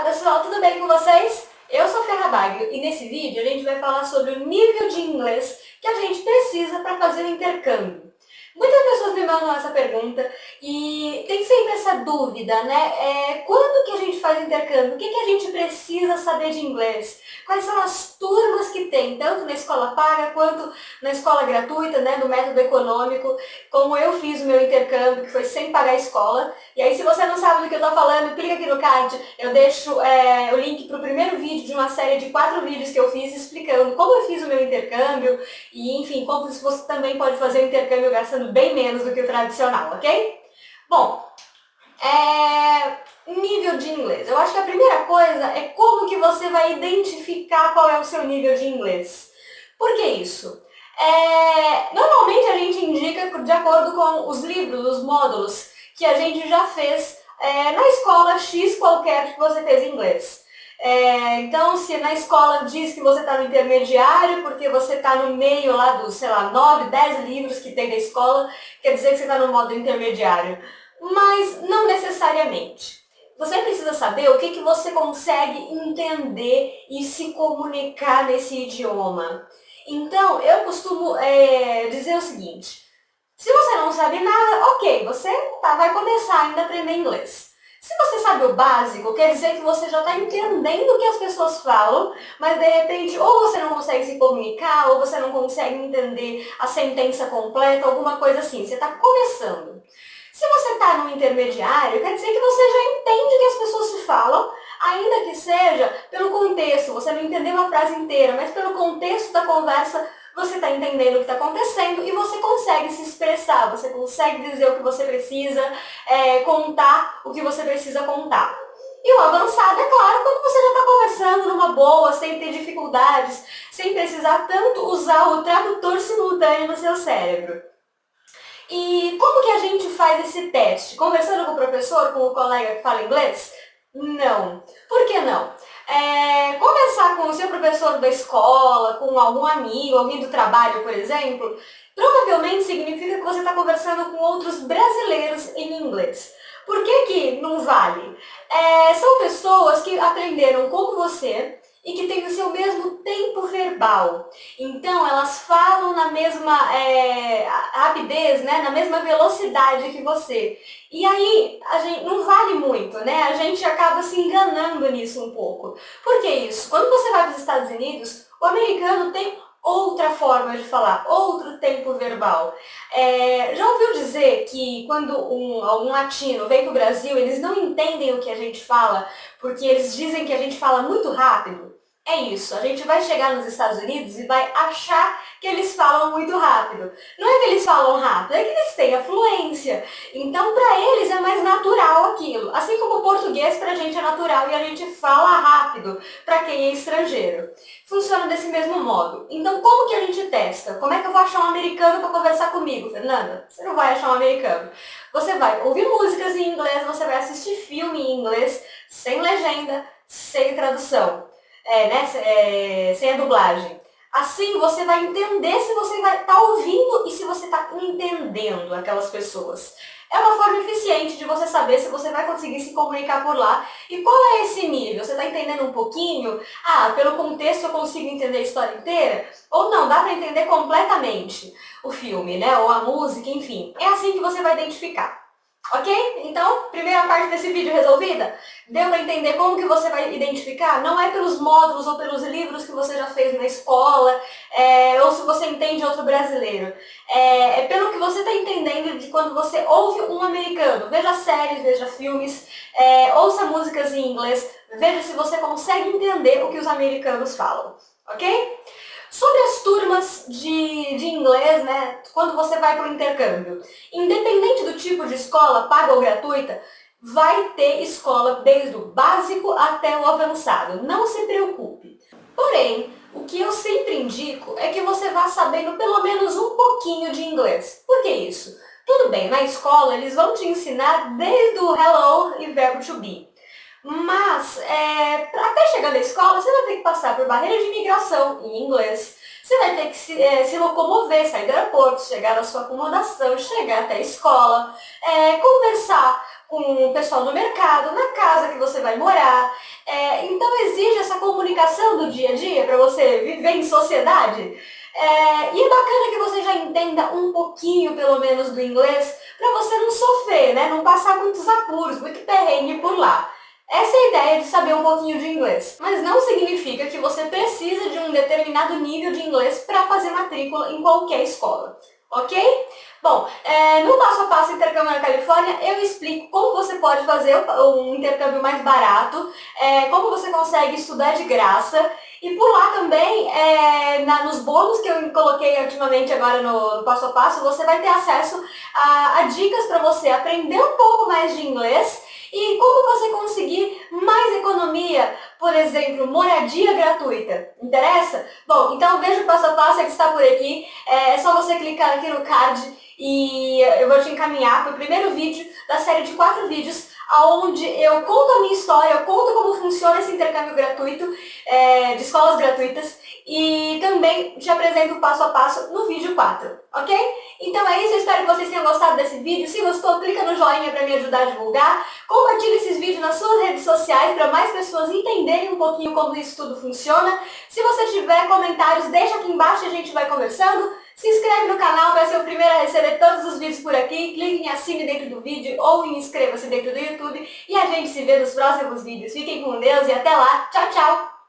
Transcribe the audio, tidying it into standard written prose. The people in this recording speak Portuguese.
pessoal, tudo bem com vocês? Eu sou a Ferra Baglio e nesse vídeo a gente vai falar sobre o nível de inglês que a gente precisa para fazer o intercâmbio. Muitas pessoas me mandam essa pergunta e tem sempre essa dúvida, né? Quando que a gente faz intercâmbio? O que a gente precisa saber de inglês? Quais são as turmas que tem, tanto na escola paga quanto na escola gratuita, né? Do método econômico, como eu fiz o meu intercâmbio, que foi sem pagar a escola. E aí, se você não sabe do que eu estou falando, clica aqui no card, eu deixo o link para o primeiro vídeo de uma série de 4 vídeos que eu fiz explicando como eu fiz o meu intercâmbio e, enfim, como você também pode fazer o intercâmbio gastando bem menos do que o tradicional, ok? Bom, nível de inglês. Eu acho que a primeira coisa é como que você vai identificar qual é o seu nível de inglês. Por que isso? Normalmente a gente indica de acordo com os livros, os módulos que a gente já fez na escola X qualquer que você fez inglês. Então, se na escola diz que você está no intermediário, porque você está no meio lá dos, sei lá, 9, 10 livros que tem da escola, quer dizer que você está no modo intermediário. Mas não necessariamente. Você precisa saber o que você consegue entender e se comunicar nesse idioma. Então, eu costumo dizer o seguinte: se você não sabe nada, ok, você vai começar ainda a aprender inglês. Se você sabe o básico, quer dizer que você já está entendendo o que as pessoas falam, mas de repente ou você não consegue se comunicar, ou você não consegue entender a sentença completa, alguma coisa assim. Você está começando. Se você está no intermediário, quer dizer que você já entende o que as pessoas se falam, ainda que seja pelo contexto. Você não entendeu a frase inteira, mas pelo contexto da conversa, você está entendendo o que está acontecendo e você consegue se expressar, você consegue dizer o que você precisa, contar o que você precisa contar. E o avançado, é claro, quando você já está conversando numa boa, sem ter dificuldades, sem precisar tanto usar o tradutor simultâneo no seu cérebro. E como que a gente faz esse teste? Conversando com o professor, com o colega que fala inglês? Não. Por que não? Conversar com o seu professor da escola, com algum amigo, alguém do trabalho, por exemplo, provavelmente significa que você está conversando com outros brasileiros em inglês. Por que não vale? São pessoas que aprenderam como você e que têm o seu mesmo tempo verbal. Então, elas falam na mesma rapidez, né? Na mesma velocidade que você. E aí, a gente não vale muito, né? A gente acaba se enganando nisso um pouco. Por que isso? Quando você vai para os Estados Unidos, o americano tem outra forma de falar, outro tempo verbal. Já ouviu dizer que quando um latino vem para o Brasil, eles não entendem o que a gente fala, porque eles dizem que a gente fala muito rápido? É isso, a gente vai chegar nos Estados Unidos e vai achar que eles falam muito rápido. Não é que eles falam rápido, é que eles têm a fluência. Então, para eles é mais natural aquilo. Assim como o português para a gente é natural e a gente fala rápido para quem é estrangeiro. Funciona desse mesmo modo. Então, como que a gente testa? Como é que eu vou achar um americano para conversar comigo, Fernanda? Você não vai achar um americano. Você vai ouvir músicas em inglês, você vai assistir filme em inglês, sem legenda, sem tradução. Sem a dublagem. Assim você vai entender se você vai estar ouvindo e se você está entendendo aquelas pessoas. É uma forma eficiente de você saber se você vai conseguir se comunicar por lá. E qual é esse nível? Você está entendendo um pouquinho? Pelo contexto eu consigo entender a história inteira? Ou não, dá para entender completamente o filme, né? Ou a música, enfim. É assim que você vai identificar. Ok? Então, primeira parte desse vídeo resolvida? Deu para entender como que você vai identificar? Não é pelos módulos ou pelos livros que você já fez na escola, ou se você entende outro brasileiro. É pelo que você está entendendo de quando você ouve um americano. Veja séries, veja filmes, ouça músicas em inglês, veja se você consegue entender o que os americanos falam. Ok? Sobre as turmas de inglês, né, quando você vai para o intercâmbio, independente do tipo de escola, paga ou gratuita, vai ter escola desde o básico até o avançado, não se preocupe. Porém, o que eu sempre indico é que você vá sabendo pelo menos um pouquinho de inglês. Por que isso? Tudo bem, na escola eles vão te ensinar desde o hello e verbo to be. Mas, até chegar na escola, você vai ter que passar por barreira de imigração em inglês. Você vai ter que se locomover, sair do aeroporto, chegar na sua acomodação, chegar até a escola, conversar com o pessoal do mercado, na casa que você vai morar. Então exige essa comunicação do dia a dia para você viver em sociedade. E é bacana que você já entenda um pouquinho, pelo menos, do inglês, para você não sofrer, né? Não passar muitos apuros, muito perrengue por lá. Essa é a ideia de saber um pouquinho de inglês. Mas não significa que você precisa de um determinado nível de inglês para fazer matrícula em qualquer escola, ok? Bom, no passo a passo Intercâmbio na Califórnia, eu explico como você pode fazer um intercâmbio mais barato, como você consegue estudar de graça, e por lá também, nos bônus que eu coloquei ultimamente agora no passo a passo, você vai ter acesso a dicas para você aprender um pouco mais de inglês e como você conseguir mais economia, por exemplo, moradia gratuita. Interessa? Bom, então veja o passo a passo que está por aqui. É só você clicar aqui no card e eu vou te encaminhar para o primeiro vídeo da série de 4 vídeos, onde eu conto a minha história, eu conto como funciona esse intercâmbio gratuito, de escolas gratuitas, e também te apresento o passo a passo no vídeo 4, ok? Então é isso, eu espero que vocês tenham gostado desse vídeo. Se gostou, clica no joinha para me ajudar a divulgar. Compartilhe esses vídeos nas suas redes sociais para mais pessoas entenderem um pouquinho como isso tudo funciona. Se você tiver comentários, deixa aqui embaixo e a gente vai conversando. Se inscreve no canal para ser o primeiro a receber todos os vídeos por aqui. Clique em assine dentro do vídeo ou em inscreva-se dentro do YouTube. E a gente se vê nos próximos vídeos. Fiquem com Deus e até lá. Tchau, tchau!